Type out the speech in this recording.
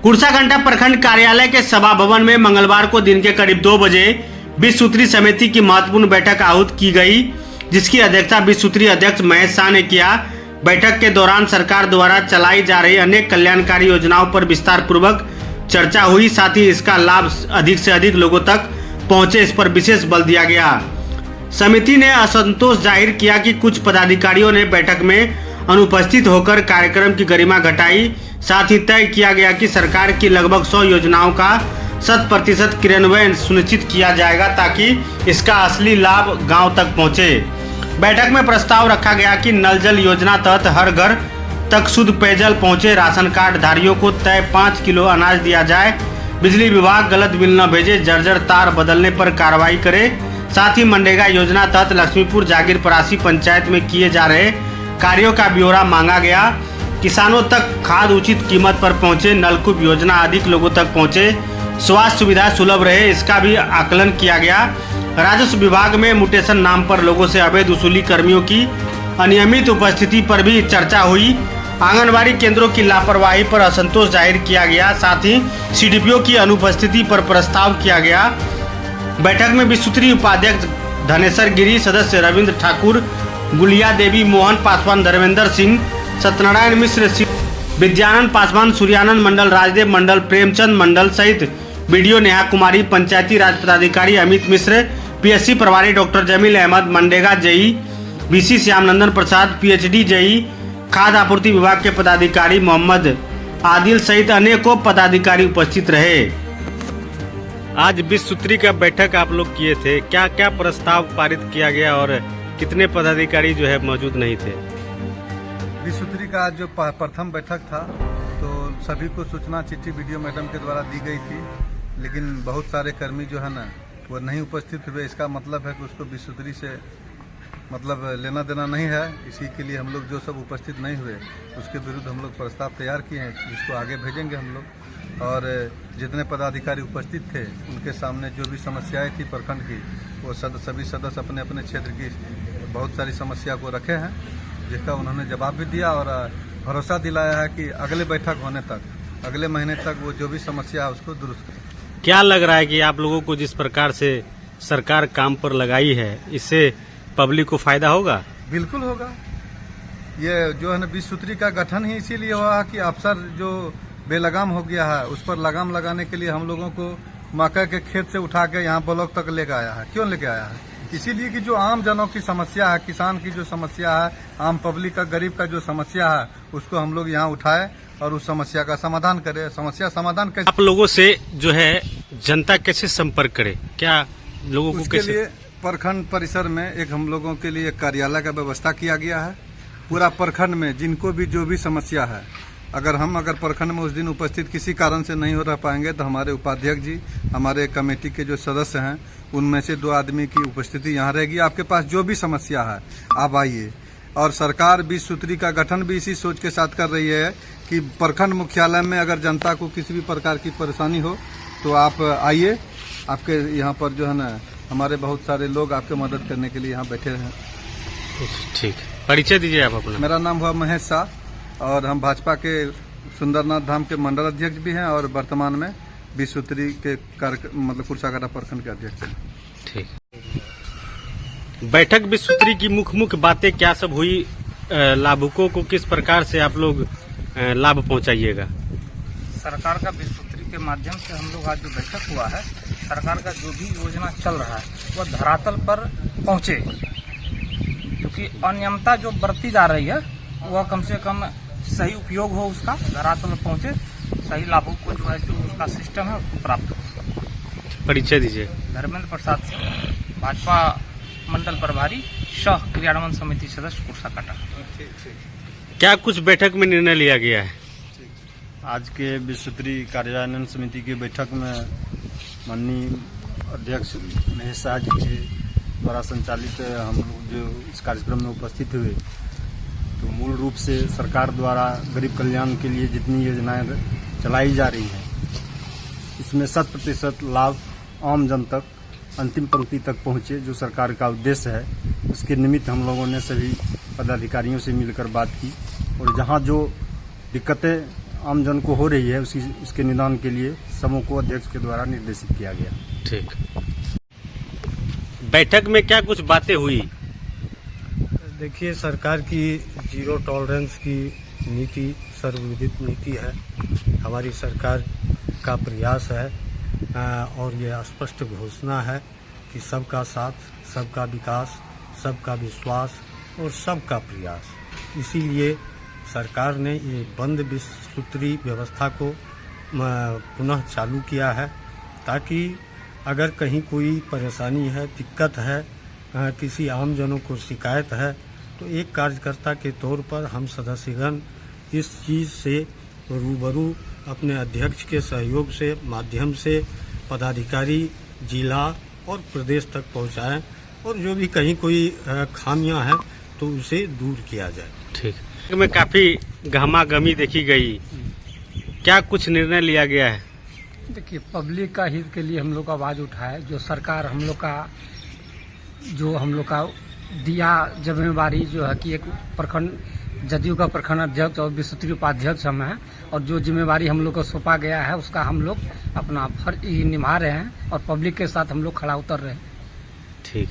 कुर्साकांटा प्रखंड कार्यालय के सभा भवन में मंगलवार को दिन के करीब 2 बजे 20 सूत्री समिति की महत्वपूर्ण बैठक आहूत की गई, जिसकी अध्यक्षता 20 सूत्री अध्यक्ष महेश शाह ने किया। बैठक के दौरान सरकार द्वारा चलाई जा रही अनेक कल्याणकारी योजनाओं पर विस्तार पूर्वक चर्चा हुई, साथ ही इसका लाभ अधिक से अधिक लोगों तक पहुंचे, इस पर विशेष बल दिया गया। समिति ने असंतोष जाहिर किया कि कुछ पदाधिकारियों ने बैठक में अनुपस्थित होकर कार्यक्रम की गरिमा घटाई। साथ ही तय किया गया कि सरकार की लगभग 100 योजनाओं का 100% क्रियान्वयन सुनिश्चित किया जाएगा, ताकि इसका असली लाभ गांव तक पहुंचे। बैठक में प्रस्ताव रखा गया कि नल जल योजना तहत हर घर तक शुद्ध पेयजल पहुंचे, राशन कार्ड धारियों को तय 5 किलो अनाज दिया जाए, बिजली विभाग गलत बिल न भेजे, जर्जर तार बदलने पर कार्रवाई करे। साथ ही मनरेगा योजना तहत लक्ष्मीपुर जागीर परासी पंचायत में किए जा रहे कार्यों का ब्यौरा मांगा गया। किसानों तक खाद उचित कीमत पर पहुंचे, नलकूप योजना अधिक लोगों तक पहुंचे, स्वास्थ्य सुविधा सुलभ रहे, इसका भी आकलन किया गया। राजस्व विभाग में म्यूटेशन नाम पर लोगों से अवैध वसूली कर्मियों की अनियमित उपस्थिति पर भी चर्चा हुई। आंगनबाड़ी केंद्रों की लापरवाही पर असंतोष जाहिर किया गया। साथ ही सीडीपीओ की अनुपस्थिति पर प्रस्ताव किया गया। बैठक में 20 सूत्री उपाध्यक्ष धनेश्वर गिरी, सदस्य रविंद्र ठाकुर, गुलिया देवी, मोहन पासवान, धर्मेंद्र सिंह, सत्यनारायण मिश्र, विद्यानंद पासवान, सूर्यानंद मंडल, राजदेव मंडल, प्रेमचंद मंडल सहित बीडीओ नेहा कुमारी, पंचायती राज पदाधिकारी अमित मिश्र, पीएससी प्रभारी डॉक्टर जमील अहमद, मनरेगा JE BC Shyamnandan Prasad, PHD JE, खाद्य आपूर्ति विभाग के पदाधिकारी मोहम्मद आदिल सहित अनेकों पदाधिकारी उपस्थित रहे। आज 20 सूत्री का बैठक आप लोग किए थे, क्या क्या प्रस्ताव पारित किया गया और कितने पदाधिकारी जो है मौजूद नहीं थे? 20 सूत्री का जो प्रथम बैठक था तो सभी को सूचना चिट्ठी वीडियो मैडम के द्वारा दी गई थी, लेकिन बहुत सारे कर्मी जो है ना वो नहीं उपस्थित हुए। इसका मतलब है कि उसको 20 सूत्री से मतलब लेना देना नहीं है। इसी के लिए हम लोग जो सब उपस्थित नहीं हुए उसके विरुद्ध हम लोग प्रस्ताव तैयार किए हैं, जिसको आगे भेजेंगे हम लोग। और जितने पदाधिकारी उपस्थित थे उनके सामने जो भी समस्याएं थी प्रखंड की, वो सभी सदस्य अपने अपने क्षेत्र की बहुत सारी समस्या को रखे हैं, जिसका उन्होंने जवाब भी दिया और भरोसा दिलाया है कि अगले बैठक होने तक, अगले महीने तक वो जो भी समस्या है उसको दुरुस्त करें। क्या लग रहा है कि आप लोगों को जिस प्रकार से सरकार काम पर लगाई है, इससे पब्लिक को फायदा होगा? बिल्कुल होगा। ये जो है ना 20 सूत्री का गठन ही इसीलिए हुआ कि अफसर जो बेलगाम हो गया है उस पर लगाम लगाने के लिए हम लोगों को मकई के खेत से उठा के यहाँ ब्लॉक तक लेकर आया है। क्यों लेके आया है? इसीलिए कि जो आम जनों की समस्या है, किसान की जो समस्या है, आम पब्लिक का, गरीब का जो समस्या है, उसको हम लोग यहाँ उठाए और उस समस्या का समाधान करें। समस्या समाधान कैसे? आप लोगों से जो है जनता कैसे संपर्क करे, क्या लोगों को उसके लिए प्रखंड परिसर में एक हम लोगों के लिए कार्यालय का व्यवस्था किया गया है। पूरा प्रखंड में जिनको भी जो भी समस्या है, अगर प्रखंड में उस दिन उपस्थित किसी कारण से नहीं हो रह पाएंगे तो हमारे उपाध्यक्ष जी, हमारे कमेटी के जो सदस्य हैं, उनमें से 2 आदमी की उपस्थिति यहाँ रहेगी। आपके पास जो भी समस्या है आप आइए। और सरकार 20 सूत्री का गठन भी इसी सोच के साथ कर रही है कि प्रखंड मुख्यालय में अगर जनता को किसी भी प्रकार की परेशानी हो तो आप आइए। आपके यहाँ पर जो है ना हमारे बहुत सारे लोग आपके मदद करने के लिए यहाँ बैठे हैं। ठीक, परिचय दीजिए आप अपना। मेरा नाम हुआ महेश शाह और हम भाजपा के सुंदरनाथ धाम के मंडल अध्यक्ष भी हैं और वर्तमान में 20 सूत्री के मतलब कुर्साकांटा प्रखंड के अध्यक्ष हैं। ठीक। बैठक 20 सूत्री की मुख्य बातें क्या सब हुई, लाभुकों को किस प्रकार से आप लोग लाभ पहुंचाइएगा? सरकार का 20 सूत्री के माध्यम से हम लोग आज जो बैठक हुआ है, सरकार का जो भी योजना चल रहा है वह धरातल पर पहुंचे, क्योंकि अनियमितता जो बरती जा रही है वह कम से कम सही उपयोग हो, उसका धरातल पर पहुंचे, सही लाभों को जो है जो उसका सिस्टम है उसको प्राप्त हो। परिचय दीजिए। धर्मेंद्र प्रसाद सिंह, भाजपा मंडल प्रभारी, सह क्रियान्वयन समिति सदस्य कुर्साकांटा। क्या कुछ बैठक में निर्णय लिया गया है? आज के 20 सूत्री कार्यान्वयन समिति की बैठक में माननीय अध्यक्ष महेश शाह जी के द्वारा संचालित हम लोग जो इस कार्यक्रम में उपस्थित हुए, तो मूल रूप से सरकार द्वारा गरीब कल्याण के लिए जितनी योजनाएं चलाई जा रही हैं, इसमें 100% लाभ आम जन तक, अंतिम पंक्ति तक पहुंचे, जो सरकार का उद्देश्य है। उसके निमित्त हम लोगों ने सभी पदाधिकारियों से मिलकर बात की और जहां जो दिक्कतें आम जन को हो रही है उसके निदान के लिए समूह को अध्यक्ष के द्वारा निर्देशित किया गया। ठीक। बैठक में क्या कुछ बातें हुई? देखिए, सरकार की जीरो टॉलरेंस की नीति सर्वविदित नीति है। हमारी सरकार का प्रयास है और ये स्पष्ट घोषणा है कि सबका साथ, सबका विकास, सबका विश्वास और सबका प्रयास। इसीलिए सरकार ने ये बंद विश्वसूत्री व्यवस्था को पुनः चालू किया है, ताकि अगर कहीं कोई परेशानी है, दिक्कत है, किसी आम जनों को शिकायत है, तो एक कार्यकर्ता के तौर पर हम सदस्यगण इस चीज़ से रूबरू अपने अध्यक्ष के सहयोग से, माध्यम से पदाधिकारी जिला और प्रदेश तक पहुंचाएं और जो भी कहीं कोई खामियां हैं तो उसे दूर किया जाए। ठीक। में काफी गहमागहमी देखी गई, क्या कुछ निर्णय लिया गया है? देखिए, पब्लिक का हित के लिए हम लोग आवाज उठाए। जो सरकार हम लोग का दिया जिम्मेवारी जो है कि एक प्रखंड जदयू का प्रखंड अध्यक्ष और विश्वसूत्री उपाध्यक्ष हम हैं, और जो जिम्मेवारी हम लोग को सौंपा गया है उसका हम लोग अपना फर्ज निभा रहे हैं और पब्लिक के साथ हम लोग खड़ा उतर रहे हैं। ठीक।